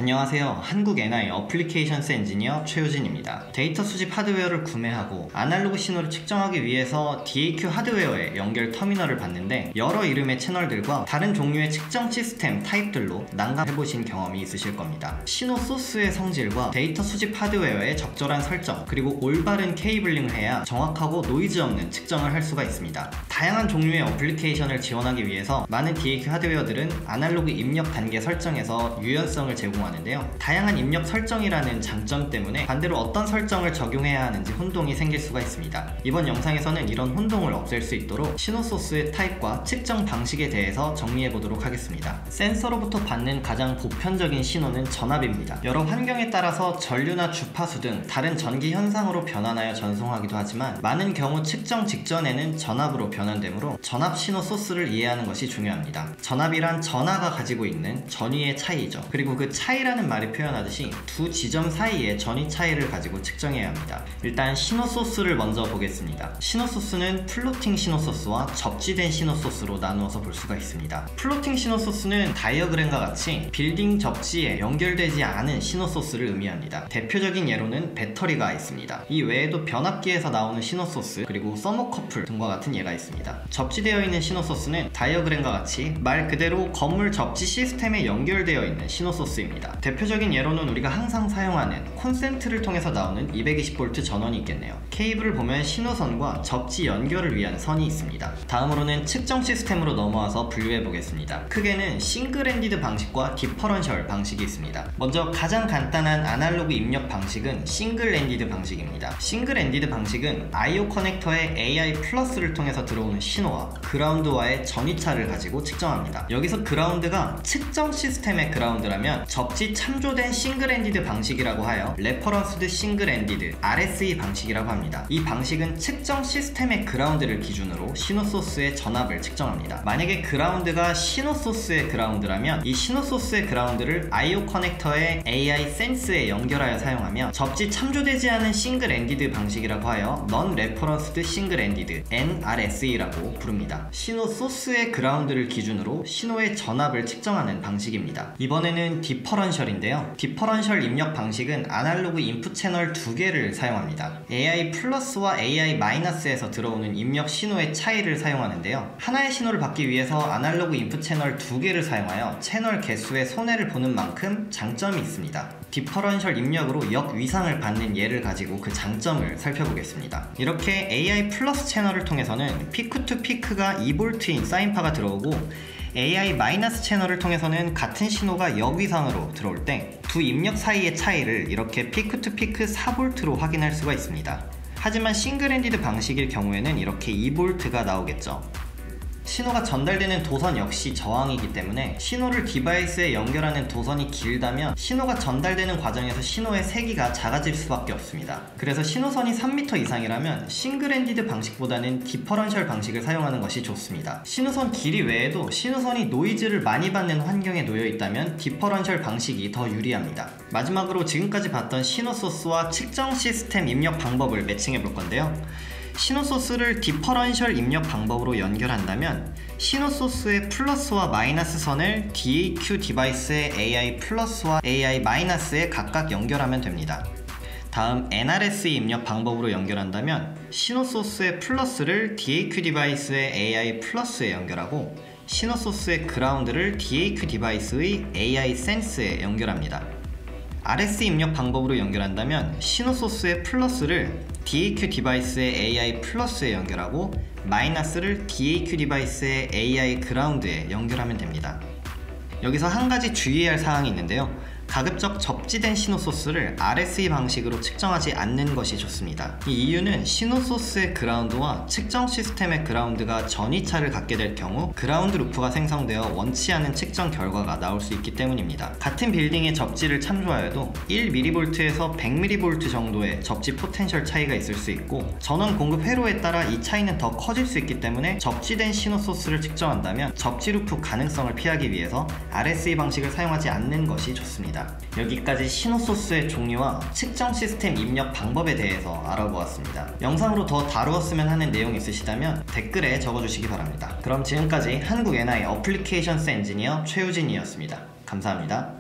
안녕하세요. 한국 NI 어플리케이션스 엔지니어 최우진입니다. 데이터 수집 하드웨어를 구매하고 아날로그 신호를 측정하기 위해서 DAQ 하드웨어에 연결 터미널을 봤는데 여러 이름의 채널들과 다른 종류의 측정 시스템 타입들로 난감해보신 경험이 있으실 겁니다. 신호 소스의 성질과 데이터 수집 하드웨어의 적절한 설정, 그리고 올바른 케이블링을 해야 정확하고 노이즈 없는 측정을 할 수가 있습니다. 다양한 종류의 어플리케이션을 지원하기 위해서 많은 DAQ 하드웨어들은 아날로그 입력 단계 설정에서 유연성을 제공하는데요. 다양한 입력 설정이라는 장점 때문에 반대로 어떤 설정을 적용해야 하는지 혼동이 생길 수가 있습니다. 이번 영상에서는 이런 혼동을 없앨 수 있도록 신호 소스의 타입과 측정 방식에 대해서 정리해 보도록 하겠습니다. 센서로부터 받는 가장 보편적인 신호는 전압입니다. 여러 환경에 따라서 전류나 주파수 등 다른 전기 현상으로 변환하여 전송하기도 하지만 많은 경우 측정 직전에는 전압으로 변환되므로 전압 신호 소스를 이해하는 것이 중요합니다. 전압이란 전하가 가지고 있는 전위의 차이죠. 그리고 그 차이라는 말이 표현하듯이 두 지점 사이의 전위 차이를 가지고 측정해야 합니다. 일단 신호 소스를 먼저 보겠습니다. 신호 소스는 플로팅 신호 소스와 접지된 신호 소스로 나누어서 볼 수가 있습니다. 플로팅 신호 소스는 다이어그램과 같이 빌딩 접지에 연결되지 않은 신호 소스를 의미합니다. 대표적인 예로는 배터리가 있습니다. 이 외에도 변압기에서 나오는 신호 소스, 그리고 서모커플 등과 같은 예가 있습니다. 접지되어 있는 신호 소스는 다이어그램과 같이 말 그대로 건물 접지 시스템에 연결되어 있는 신호 소스입니다. 대표적인 예로는 우리가 항상 사용하는 콘센트를 통해서 나오는 220V 전원이 있겠네요. 케이블을 보면 신호선과 접지 연결을 위한 선이 있습니다. 다음으로는 측정 시스템으로 넘어와서 분류해 보겠습니다. 크게는 싱글 엔디드 방식과 디퍼런셜 방식이 있습니다. 먼저 가장 간단한 아날로그 입력 방식은 싱글 엔디드 방식입니다. 싱글 엔디드 방식은 IO 커넥터의 AI 플러스를 통해서 들어오는 신호와 그라운드와의 전위차를 가지고 측정합니다. 여기서 그라운드가 측정 시스템의 그라운드라면 접지 참조된 싱글 엔디드 방식이라고 하여 레퍼런스드 싱글 엔디드 RSE 방식이라고 합니다. 이 방식은 측정 시스템의 그라운드를 기준으로 신호 소스의 전압을 측정합니다. 만약에 그라운드가 신호 소스의 그라운드라면 이 신호 소스의 그라운드를 IO 커넥터의 AI 센스에 연결하여 사용하며 접지 참조되지 않은 싱글 엔디드 방식이라고 하여 넌 레퍼런스드 싱글 엔디드 NRSE라고 부릅니다. 신호 소스의 그라운드를 기준으로 신호의 전압을 측정하는 방식입니다. 이번에는 디퍼런셜인데요. 디퍼런셜 입력 방식은 아날로그 인풋 채널 두 개를 사용합니다. AI 플러스와 AI 마이너스에서 들어오는 입력 신호의 차이를 사용하는데요. 하나의 신호를 받기 위해서 아날로그 인풋 채널 두 개를 사용하여 채널 개수에 손해를 보는 만큼 장점이 있습니다. 디퍼런셜 입력으로 역위상을 받는 예를 가지고 그 장점을 살펴보겠습니다. 이렇게 AI 플러스 채널을 통해서는 피크 투 피크가 2V인 사인파가 들어오고 AI 마이너스 채널을 통해서는 같은 신호가 역위상으로 들어올 때 두 입력 사이의 차이를 이렇게 피크 투 피크 4V로 확인할 수가 있습니다. 하지만 싱글 엔디드 방식일 경우에는 이렇게 2V가 나오겠죠. 신호가 전달되는 도선 역시 저항이기 때문에 신호를 디바이스에 연결하는 도선이 길다면 신호가 전달되는 과정에서 신호의 세기가 작아질 수밖에 없습니다. 그래서 신호선이 3m 이상이라면 싱글 엔디드 방식보다는 디퍼런셜 방식을 사용하는 것이 좋습니다. 신호선 길이 외에도 신호선이 노이즈를 많이 받는 환경에 놓여 있다면 디퍼런셜 방식이 더 유리합니다. 마지막으로 지금까지 봤던 신호 소스와 측정 시스템 입력 방법을 매칭해 볼 건데요. 신호 소스를 디퍼런셜 입력 방법으로 연결한다면 신호 소스의 플러스와 마이너스 선을 DAQ 디바이스의 AI 플러스와 AI 마이너스에 각각 연결하면 됩니다. 다음 NRSE 입력 방법으로 연결한다면 신호 소스의 플러스를 DAQ 디바이스의 AI 플러스에 연결하고 신호 소스의 그라운드를 DAQ 디바이스의 AI 센스에 연결합니다. RSE 입력 방법으로 연결한다면 신호 소스의 플러스를 DAQ 디바이스의 AI 플러스에 연결하고 마이너스를 DAQ 디바이스의 AI 그라운드에 연결하면 됩니다. 여기서 한 가지 주의해야 할 사항이 있는데요. 가급적 접지된 신호 소스를 RSE 방식으로 측정하지 않는 것이 좋습니다. 이 이유는 신호 소스의 그라운드와 측정 시스템의 그라운드가 전위차를 갖게 될 경우 그라운드 루프가 생성되어 원치 않은 측정 결과가 나올 수 있기 때문입니다. 같은 빌딩의 접지를 참조하여도 1mV에서 100mV 정도의 접지 포텐셜 차이가 있을 수 있고 전원 공급 회로에 따라 이 차이는 더 커질 수 있기 때문에 접지된 신호 소스를 측정한다면 접지 루프 가능성을 피하기 위해서 RSE 방식을 사용하지 않는 것이 좋습니다. 여기까지 신호 소스의 종류와 측정 시스템 입력 방법에 대해서 알아보았습니다. 영상으로 더 다루었으면 하는 내용 있으시다면 댓글에 적어주시기 바랍니다. 그럼 지금까지 한국 NI 어플리케이션스 엔지니어 최우진이었습니다. 감사합니다.